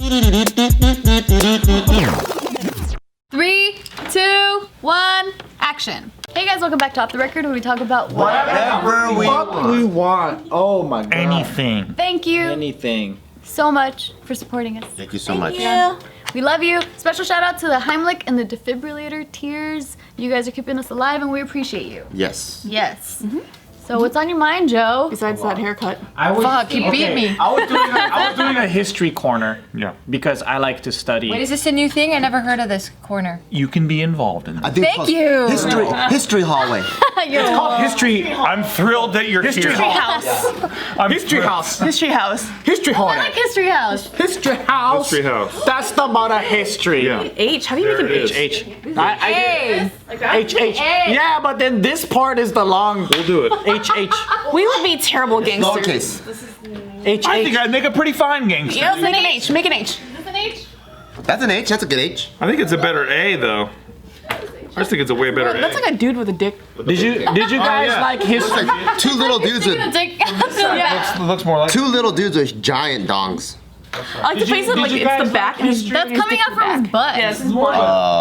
3, 2, 1, action. Hey guys, welcome back to Off the Record, where we talk about whatever we want. Oh my god. Anything. Thank you Anything. so much for supporting us. Thank you so much. Yeah. We love you. Special shout out to the Heimlich and the defibrillator tears. You guys are keeping us alive and we appreciate you. Yes. Yes. So what's on your mind, Joe? Besides that haircut. Fuck, you beat me. I was doing a history corner. Yeah. Because I like to study. Wait, is this a new thing? I never heard of this corner. You can be involved in I this. think Thank you. History hallway. It's called history. I'm thrilled that you're History here. house. History house. History house. History I corner. like History House. History house. History house. That's the amount of history. Yeah. H. How do you make an There it H? is. H. H. Yeah, but then this part is the long. We'll do it. H. We would be terrible gangsters. Lowercase. H. I think I'd make a pretty fine gangster. Yep, make an H. Make an H. Is this an H? That's an H. That's a good H. I think it's a better A though. I just think it's a way better A. That's like a dude with a dick. Did you guys yeah. like history? Like two little dudes with Looks more like. two little dudes with giant dongs. I like to face it like it's the back and his That's coming out from his butt. Yes. More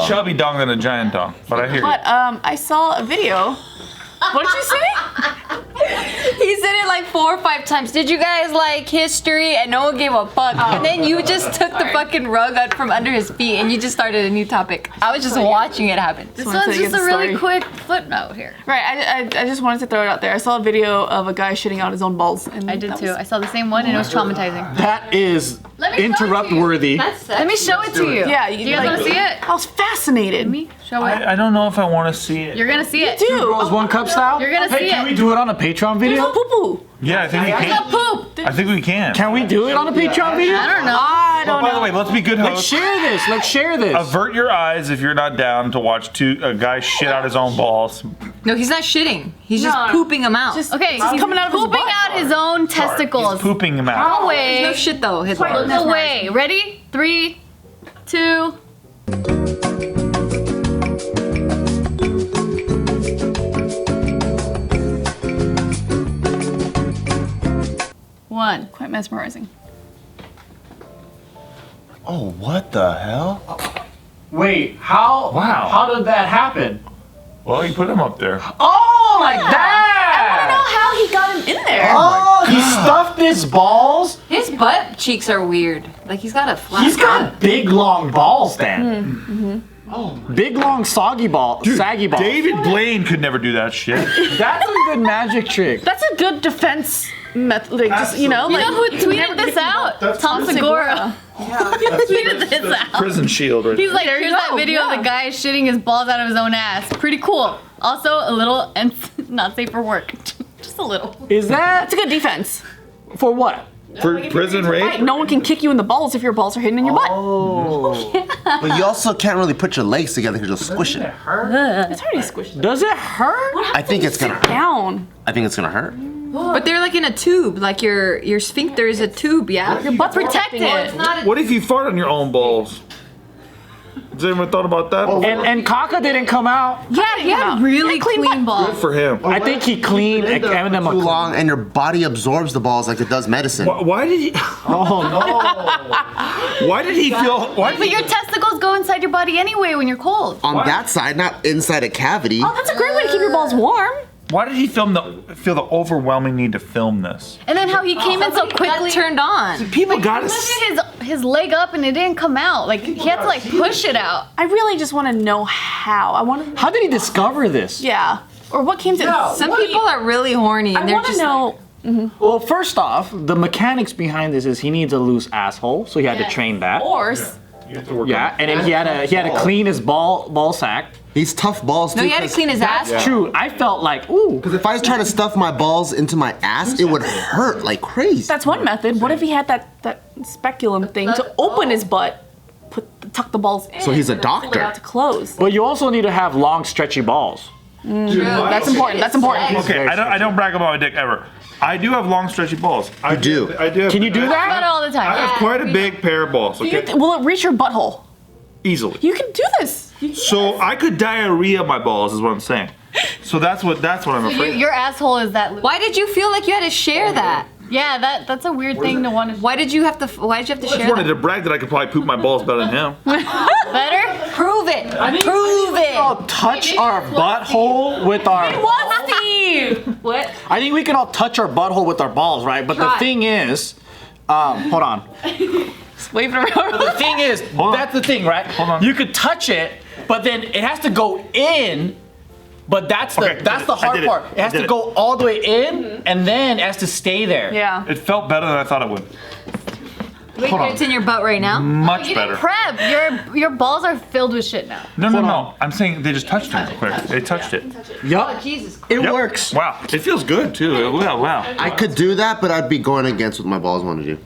chubby dong than a giant dong. But I hear you. But I saw a video. What did you say? He said it like 4 or 5 times. Did you guys like history? And no one gave a fuck. And then you just took the fucking rug out from under his feet and you just started a new topic. I was just watching it happen. This wanted to one's get just the a really story. quick footnote here. Right, I just wanted to throw it out there. I saw a video of a guy shitting out his own balls. And I did that too. was- I saw the same one and it was traumatizing. That is Let me show it to interrupt you. worthy. Let me show it to you. Yeah, Do you guys want to see it? I was fascinated. Me? Show it. I don't know if I want to see it. You're gonna see it. Dude, Girls One Cup style? You're gonna Hey, see can it. we do it on a Patreon there's video? a poo-poo. Yeah, I think we It's a can. poop. I think we can. Can we do it on a Patreon video? I don't know. I don't By know. the way, let's be good Like hosts. share this. Like share this. Avert your eyes if you're not down to watch a guy shit out his own balls. No, he's not shitting. He's just No. pooping them out. Just- Okay, He's coming out of his pooping butt. out his own testicles. Pooping him out. No way. no shit though. His balls. No way. Ready? 3, 2. One. Quite mesmerizing. Oh, what the hell? Wait, how? Wow. How did that happen? Well, you put him up there. Oh, like that! I don't know how he got him in there. Oh, he stuffed his balls. His butt cheeks are weird. Like he's got a flat. He's got big long balls, then. Mm-hmm. Oh, big long saggy balls. David Blaine could never do that shit. That's a good magic trick. That's a good defense method. Like, just, you know, You like. know who tweeted this out? Tom Segura. He tweeted this out. Prison shield right He's like, There you here's that go, video of yeah. the guy shitting his balls out of his own ass. Pretty cool. Also, a little and not safe for work. Just a little. Is that That's a good defense. for what? For prison Right, rape? no one can kick you in the balls if your balls are hidden in your butt. Oh. But you also can't really put your legs together because you'll squish it. It's already squished. Does it hurt? I think it's gonna. Down. I think it's gonna hurt. But they're like in a tube. Like your sphincter is a tube. Yeah. Your butt's Protected. It's not a What if you fart on your own balls? Has anyone thought about that? And Kaka didn't come out. Yeah, he had really clean balls. Good for him. I think he cleaned Eminem Too a long, and your body absorbs the balls like it does medicine. Why did he? Oh no. Why did he feel? Why But your testicles go inside your body anyway when you're cold. On that side, not inside a cavity. Oh, that's a great way to keep your balls warm. Why did he feel the overwhelming need to film this? And then how he came in so quickly. got turned on. People got to. Lifted his leg up and it didn't come out. Like he had to like push it out. I really just want to know how. I want to. How did he discover this? Yeah. Or what came to. Some people are really horny and I they're want to just know. Well, first off, the mechanics behind this is he needs a loose asshole, so he had to train that. Or You have to work Yeah, and then he had to clean his ball sack. He's tough balls too. No, he had to 'cause- clean his ass. True, I felt like, ooh. Because if I was trying to stuff my balls into my ass, it would hurt like crazy. that's one method. What if he had that speculum thing to open his butt, tuck the balls in? So he's a pull it doctor. out to close. But you also need to have long, stretchy balls. That's important. That's important. Okay, I don't brag about my dick ever. I do have long, stretchy balls. I do. I do. Have, Can you do Not that? all the time. I have quite a big pair of balls. Okay, Will it reach your butthole? easily. You can do this. So I could diarrhea my balls, is what I'm saying. So that's what I'm afraid. Your asshole is that loose. Why did you feel like you had to share that? Yeah, that's a weird thing to want to. Why did you have to I share just wanted that? to brag that I could probably poop my balls better than him. Better? Prove it. Prove it. All touch our butthole with our. What, Steve? What? I think we can all touch our butthole with our balls, right? But the thing is, hold on. Just wave it around. The thing is, on. that's the thing, right? Hold on. You could touch it, but then it has to go in. But that's the Okay, that's the I hard did it. part. It has I did to it. go all the way in, and then it has to stay there. Yeah. It felt better than I thought it would. Wait, Hold on. it's in your butt right now? Much You better. didn't prep. Your balls are filled with shit now. No. I'm saying they just touched it real quick. They touched it. Yup. Jesus. It Yep. works. Wow. It feels good too. Wow. I could do that, but I'd be going against what my balls want to do.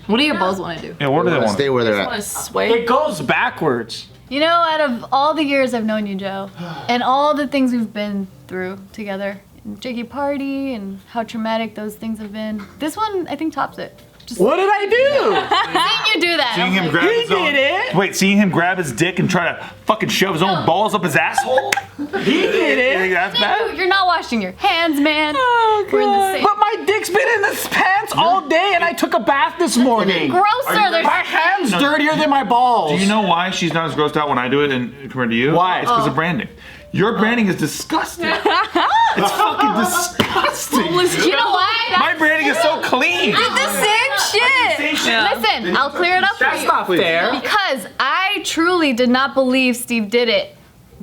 What do your balls want to do? Yeah, what do they want? Stay where they're Want to at. sway? It goes backwards. You know, out of all the years I've known you, Joe, and all the things we've been through together, Jiggy Party and how traumatic those things have been, this one I think tops it. Just What did I seeing you do that. Seeing I'm him like, grab He his own. did it. Wait, seeing him grab his dick and try to fucking shove his own balls up his asshole? do? He did You think it. that's bad? You're not washing your hands, man. Oh, We're in the same. But my dick's been in the pants all day, and I took a bath this morning. Grosser. There's My hand's dirtier than my balls. Do you know why she's not as grossed out when I do it and compared to you? Why? It's because of branding. Your branding is disgusting. It's fucking disgusting. You know why? My branding is so clean. The same shit. Listen, I'll clear it up for That's you. not fair. Because I truly did not believe Steve did it,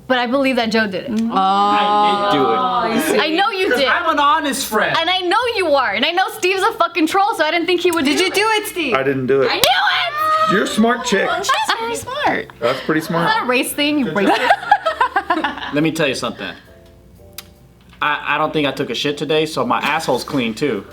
but I believe that Joe did it. I did do it. I know you did. I'm an honest friend. And I know you are. And I know Steve's a fucking troll, so I didn't think he would Did you do it, Steve? I didn't do I it. knew it! You're a smart chick. She's very smart. That's pretty It's not smart. a race thing, you racist. Let me tell you something. I don't think I took a shit today, so my asshole's clean too.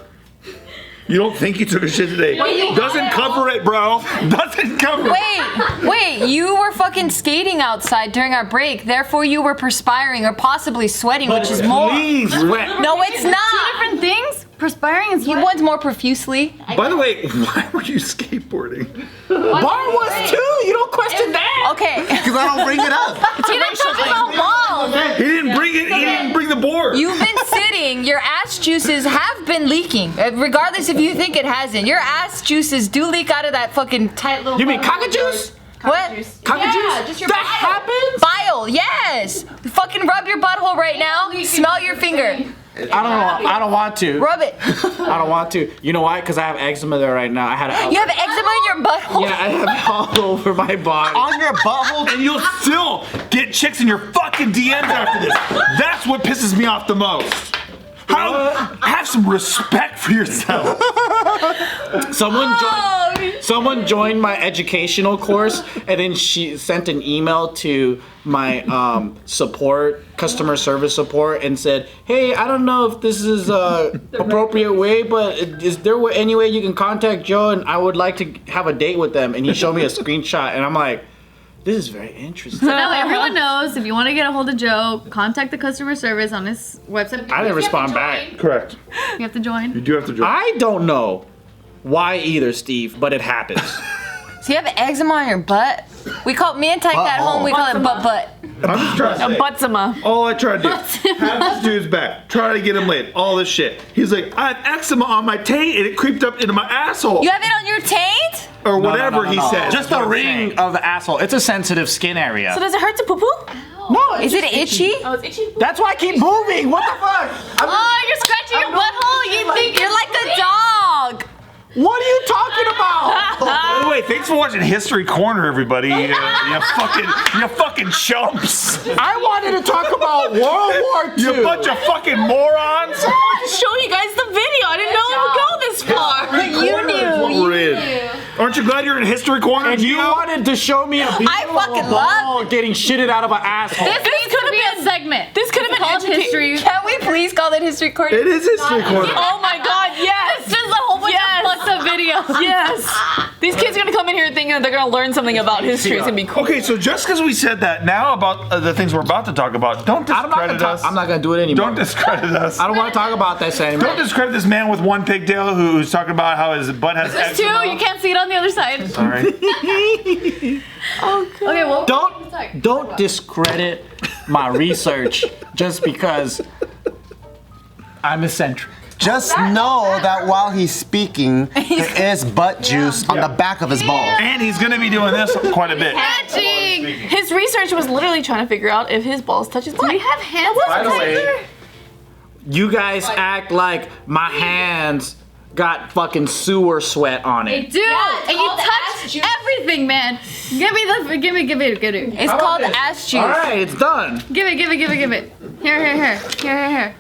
You don't think you took a shit today? Doesn't cover it, bro. Doesn't cover it. Wait, you were fucking skating outside during our break, therefore you were perspiring or possibly sweating, which is more. Please, wet. No, it's Two not. different things? Perspiring and He sweat. wants more profusely. By the way, why were you skateboarding? Bart was too. You don't question that. Okay. Because I don't bring it up. He didn't touch his own balls. He didn't bring it. He didn't bring the board. You've been sitting, your ass juices have been leaking. Regardless if you think it hasn't. Your ass juices do leak out of that fucking tight little. You mean cockle juice? What? Cockle Yeah, juice? just your that happens? Bile, yes! Fucking rub your butthole right now. Smell your finger. I don't know. I don't want to. Rub it. I don't want to. You know why? Because I have eczema there right now. I had a. You have eczema in your butthole? Yeah, I have it all over my body. On your butthole? And you'll still get chicks in your fucking DMs after this. That's what pisses me off the most. Have some respect for yourself. Someone joined my educational course, and then she sent an email to my customer service support, and said, "Hey, I don't know if this is appropriate way, but is there any way you can contact Joe? And I would like to have a date with them." And he showed me a screenshot, and I'm like, "This is very interesting." Now everyone knows if you want to get a hold of Joe, contact the customer service on his website. I didn't respond back. Correct. You have to join. You do have to join. I don't know why either, Steve, but it happens. So you have eczema on your butt? Me and Tyke at home, we call it butt. I'm just trying to say. Butzema. All I try to do, have this dude's back, try to get him laid, all this shit. He's like, I have eczema on my taint and it creeped up into my asshole. You have it on your taint? Or whatever he said. Just the ring of the asshole. It's a sensitive skin area. So does it hurt to poo poo? No, Is it itchy? Oh, it's itchy. that's why I keep moving. What the fuck? Oh, you're scratching your butthole. You think You're like a dog. What are you talking about? By the way, thanks for watching History Corner, everybody. You fucking chumps. I wanted to talk about World War II. You bunch of fucking morons. Show you guys the video. I didn't know it would go this far. You knew. What we're in. Aren't you glad you're in History Corner? And you Gino? wanted to show me a beautiful fucking ball getting shitted out of an asshole. this needs to be a segment? This could have been Called history. Can we please call it History Corner? It is History Corner. Oh my god, yes! It's just a whole bunch of fucked up videos. Yes! These kids are gonna come in here thinking that they're gonna learn something about history. It's gonna be cool. Okay, so just because we said that, now about the things we're about to talk about, don't discredit us. I'm not gonna do it anymore. Don't discredit us. I don't want to talk about this anymore. Don't discredit this man with one pigtail who's talking about how his butt has There's two. eczema. You can't see it on the other side. Sorry. Okay, well. Don't discredit my research just because I'm eccentric. Just know that while he's speaking, there is butt juice on the back of his balls. And he's gonna be doing this quite a bit. His research was literally trying to figure out if his balls touch his butt. Do we have hands By the way, you guys act like my hands got fucking sewer sweat on it. Dude, Yeah, and you touch everything, man. Give it. It's called ass juice. All right, it's done. Give it. Here.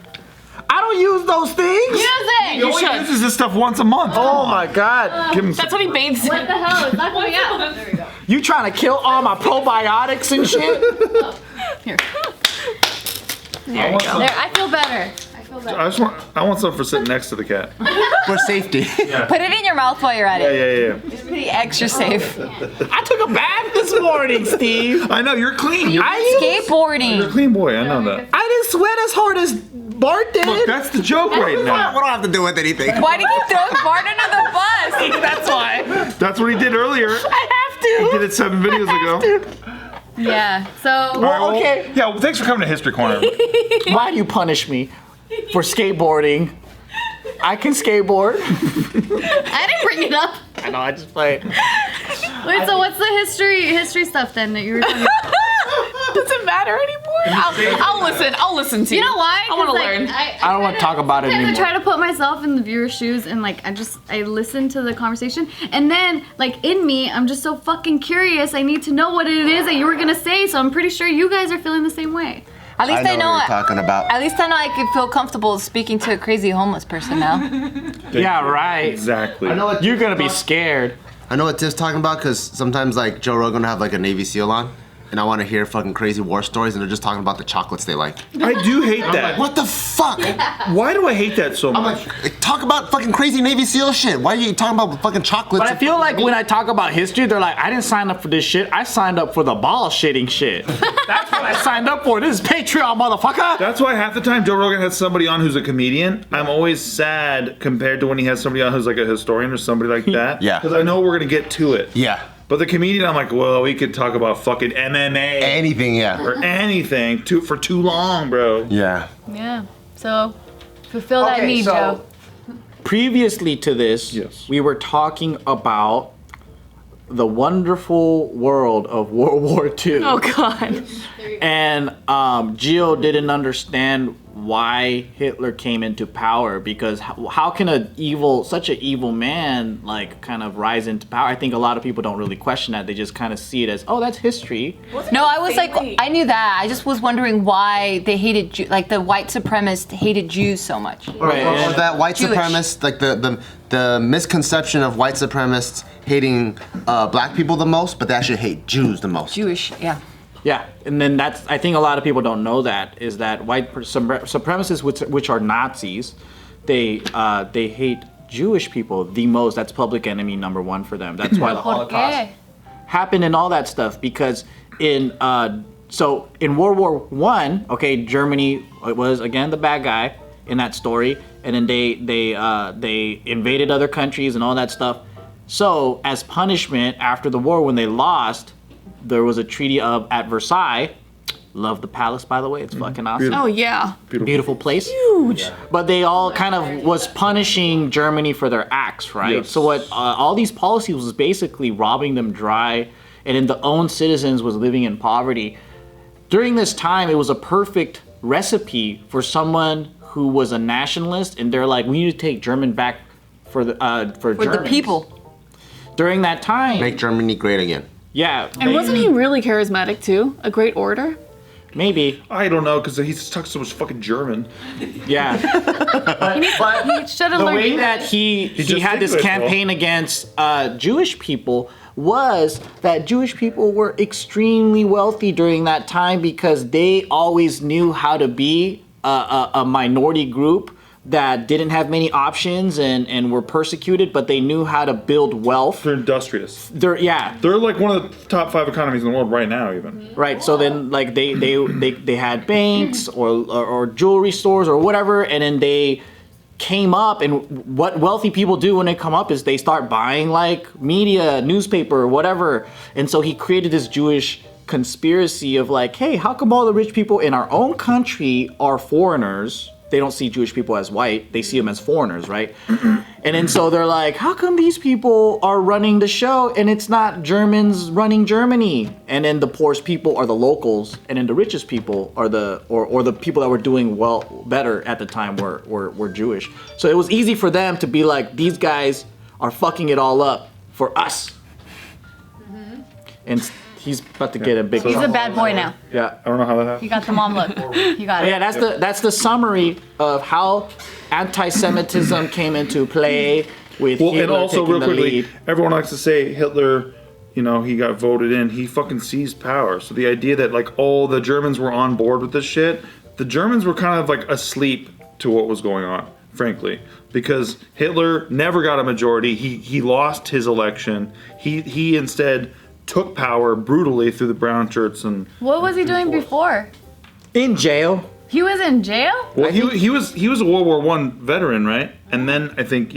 I don't use those things. Use it. He only uses this stuff once a month. Oh my god. Give him That's what he bathes in. What the hell? It's not coming out. There we go. You trying to kill all my probiotics and shit? Here. There you go. There, I feel better. I want some for sitting next to the cat. For safety. Put it in your mouth while you're at it. Yeah. It's pretty extra safe. I took a bath this morning, Steve. I know, you're clean. You're a Skateboarding. clean boy, I know that. I didn't sweat as hard as Bart did. Look, that's the joke right We now. don't have to do with anything. Why do you keep throwing Bart under the bus? That's why. That's what he did earlier. I have He to. did it 7 videos ago. Yeah. So All right, well, okay. Yeah, well, thanks for coming to History Corner. Why do you punish me for skateboarding? I can skateboard. I didn't bring it up. I know, I just played. Wait. So what's the history stuff then that you were talking about? Doesn't matter anymore. I'll listen to you. You know why? I want to 'Cause, like, learn. I don't want to talk about it I anymore. try to put myself in the viewer's shoes and like I listen to the conversation and then like in me I'm just so fucking curious. I need to know what it is that you were gonna say, so I'm pretty sure you guys are feeling the same way. At least I know. what you're talking about. At least I know I can feel comfortable speaking to a crazy homeless person now. Yeah, right. Exactly. I know what You're gonna be scared. I know what Tiff's talking about because sometimes like Joe Rogan will have like a Navy SEAL on, and I want to hear fucking crazy war stories, and they're just talking about the chocolates they like. I do hate that. What the fuck? Why do I hate that so I'm much? like, talk about fucking crazy Navy SEAL shit. Why are you talking about fucking chocolates? But I feel like when I talk about history, they're like, I didn't sign up for this shit. I signed up for the ball shitting shit. That's what I signed up for. This is Patreon, motherfucker. That's why half the time Joe Rogan has somebody on who's a comedian, I'm always sad compared to when he has somebody on who's like a historian or somebody like that. Yeah. Because I know we're gonna get to it. Yeah. But the comedian, I'm like, well, we could talk about fucking MMA Anything, yeah. or anything for too long, bro. Yeah. Yeah. So fulfill that Okay, need, so- Joe. Previously to this, Yes. we were talking about the wonderful world of World War II. Oh God. And Gio didn't understand why Hitler came into power, because how can such an evil man like kind of rise into power? I think a lot of people don't really question that. They just kind of see it as, oh, that's history. No, I was like, I knew that. I just was wondering why they hated, like the white supremacists hated Jews so much. Right. Or that white Jewish. supremacist, like the misconception of white supremacists hating black people the most, but they actually hate Jews the most. Jewish, yeah. Yeah, and then I think a lot of people don't know that, is that white supremacists, which are Nazis, they hate Jewish people the most. That's public enemy number one for them. That's why the Holocaust happened and all that stuff, because in World War I, okay, Germany was again the bad guy in that story, and then they invaded other countries and all that stuff. So as punishment after the war, when they lost, there was a treaty at Versailles. Love the palace, by the way. It's fucking awesome. Oh yeah. Beautiful place. Huge. But they all kind of was punishing Germany for their acts, right? Yes. So what all these policies was basically robbing them dry, and then the own citizens was living in poverty. During this time, it was a perfect recipe for someone who was a nationalist, and they're like, we need to take German back for the people. During that time, Make Germany great again. yeah, And wasn't he really charismatic too? A great orator? maybe, I don't know, because he talks so much fucking German. yeah. He should have The learned way English. that he just had this English, campaign against Jewish people was that Jewish people were extremely wealthy during that time, because they always knew how to be a minority group that didn't have many options and were persecuted, but they knew how to build wealth. They're industrious. They're They're like one of the top 5 economies in the world right now, even. right. So then, like they had banks or jewelry stores or whatever, and then they came up. And what wealthy people do when they come up is they start buying like media, newspaper, whatever. And so he created this Jewish conspiracy of like, hey, how come all the rich people in our own country are foreigners? they don't see Jewish people as white. They see them as foreigners, right? And then so they're like, how come these people are running the show and it's not Germans running Germany? And then the poorest people are the locals, and then the richest people are the people that were doing better at the time were Jewish. So it was easy for them to be like, these guys are fucking it all up for us. And he's about to get a big. He's a bad boy now. Yeah. I don't know how that happened. You got the mom look. You got it. Yeah, that's the summary of how anti-Semitism came into play with Hitler And also, taking real the quickly, lead. everyone likes to say Hitler, he got voted in. He fucking seized power. So the idea that, like, all the Germans were on board with this shit, the Germans were kind of, like, asleep to what was going on, frankly. Because Hitler never got a majority. He lost his election. He instead took power brutally through the brown shirts and. What was he doing before? In jail. He was in jail? Well, he was a World War I veteran, right? And then I think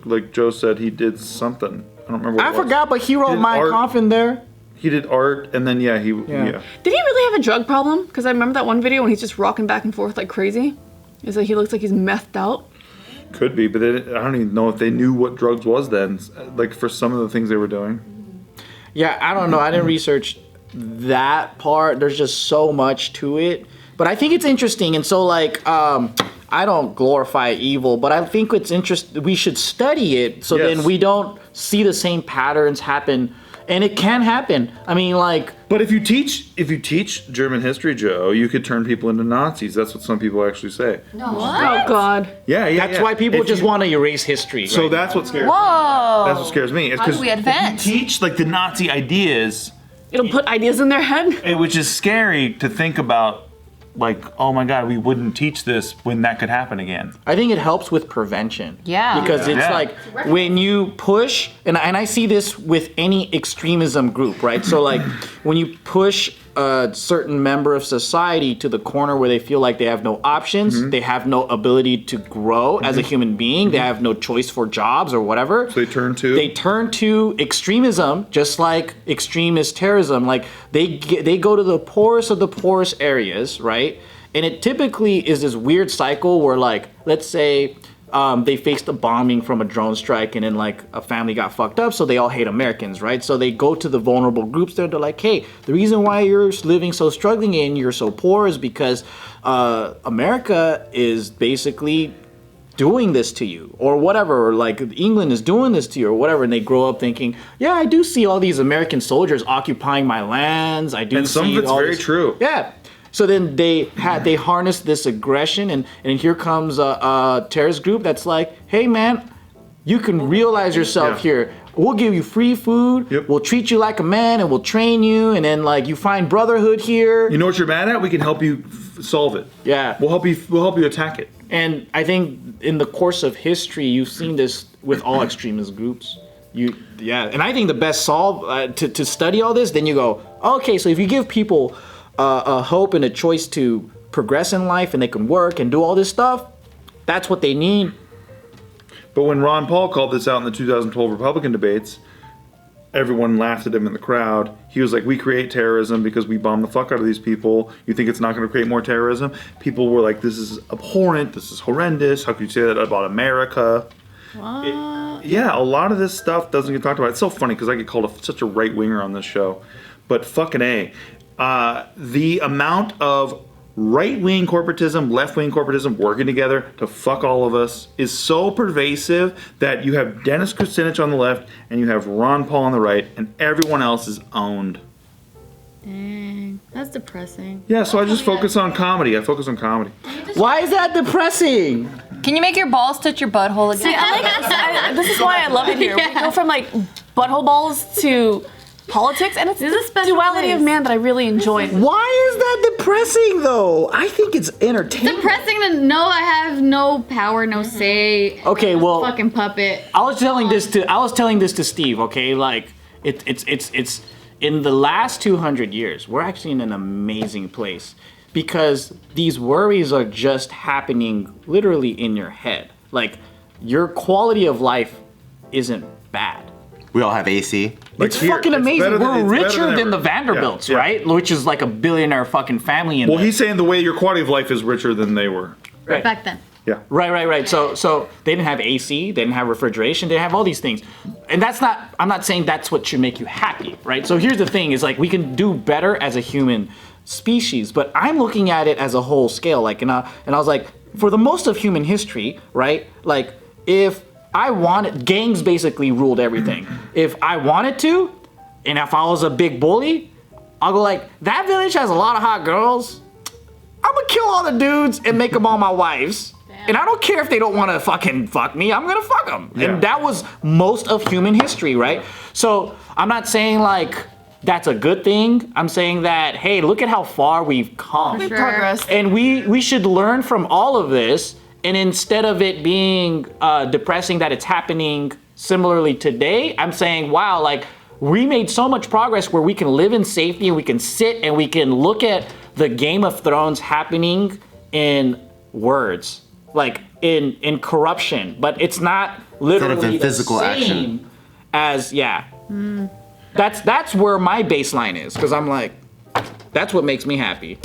like Joe said, he did something. I don't remember. What I it was. forgot, but he wrote did Mein art. Kampf in there. He did art, and then yeah. Did he really have a drug problem? Because I remember that one video when he's just rocking back and forth like crazy. Is that he looks like he's methed out? Could be, but I don't even know if they knew what drugs was then. Like for some of the things they were doing. Yeah, I don't know. I didn't research that part. There's just so much to it. But I think it's interesting. And so, like, I don't glorify evil, but I think it's interesting. We should study it so Yes. then we don't see the same patterns happen. And it can happen. I mean, like... But if you teach German history, Joe, you could turn people into Nazis. That's what some people actually say. What? Oh God. Yeah. That's why people If just you- want to erase history. So right? that's what scares me. Whoa. That's what scares me. It's How do 'cause we advance? if you teach like the Nazi ideas, It'll put ideas in their head. which is scary to think about. Like, oh my God, we wouldn't teach this when that could happen again. I think it helps with prevention. Yeah. Because it's Yeah. like when you push, and I see this with any extremism group, right? So like when you push a certain member of society to the corner where they feel like they have no options, they have no ability to grow as a human being, they have no choice for jobs or whatever. So they turn to extremism, just like extremist terrorism. Like they go to the poorest of the poorest areas, right? And it typically is this weird cycle where, like, let's say they faced a bombing from a drone strike and then like a family got fucked up, so they all hate Americans, right? So they go to the vulnerable groups there. They're like, hey, the reason why you're living so struggling and you're so poor is because America is basically doing this to you or whatever, or like England is doing this to you or whatever. And they grow up thinking, yeah, I do see all these American soldiers occupying my lands. I do And some see of it's all very this- true. Yeah. So then they harness this aggression, and here comes a terrorist group that's like, hey man, you can realize yourself here. We'll give you free food. Yep. We'll treat you like a man, and we'll train you. And then like you find brotherhood here. You know what you're mad at? We can help you solve it. Yeah. We'll help you attack it. And I think in the course of history, you've seen this with all extremist groups. And I think the best solve to study all this, then you go, okay, so if you give people a hope and a choice to progress in life, and they can work and do all this stuff, that's what they need. But when Ron Paul called this out in the 2012 Republican debates, everyone laughed at him in the crowd. He was like, we create terrorism because we bomb the fuck out of these people. You think it's not going to create more terrorism? People were like, this is abhorrent. This is horrendous. How could you say that about America? Yeah, a lot of this stuff doesn't get talked about. It's so funny because I get called such a right-winger on this show. But fucking A. The amount of right-wing corporatism, left-wing corporatism working together to fuck all of us is so pervasive that you have Dennis Kucinich on the left and you have Ron Paul on the right, and everyone else is owned. Dang, that's depressing. Yeah, so I just focus on comedy. Why is that depressing? Can you make your balls touch your butthole again? This is why I love it here. We go from like butthole balls to politics, and it's This is a the special duality of place. man that I really enjoy. Why is that depressing though? I think it's entertaining. Depressing to know I have no power, no say. Okay, well, Fucking puppet. I was telling this to Steve. Okay, like it's in the last 200 years, we're actually in an amazing place because these worries are just happening literally in your head. Like your quality of life isn't bad. We all have AC. It's here, fucking it's amazing. better than- We're it's better richer than than the ever. Vanderbilts, Yeah. right? Which is like a billionaire fucking family. Well, he's saying the way your quality of life is richer than they were. Right. back then. Yeah. Right. So they didn't have AC, they didn't have refrigeration, they didn't have all these things. And I'm not saying that's what should make you happy, right? So here's the thing is like we can do better as a human species, but I'm looking at it as a whole scale. Like, and I was like, for the most of human history, right? Like if I wanted, gangs basically ruled everything. If I wanted to, and if I was a big bully, I'll go like, that village has a lot of hot girls. I'm gonna kill all the dudes and make them all my wives. And I don't care if they don't want to fucking fuck me. I'm gonna fuck them. Yeah. And that was most of human history, right? So I'm not saying like that's a good thing. I'm saying that, hey, look at how far we've come. We've progressed. And we should learn from all of this. And instead of it being depressing that it's happening similarly today, I'm saying, wow, like we made so much progress where we can live in safety and we can sit and we can look at the Game of Thrones happening in words, like in corruption, but it's not literally in physical the action. same as That's where my baseline is, because I'm like, that's what makes me happy.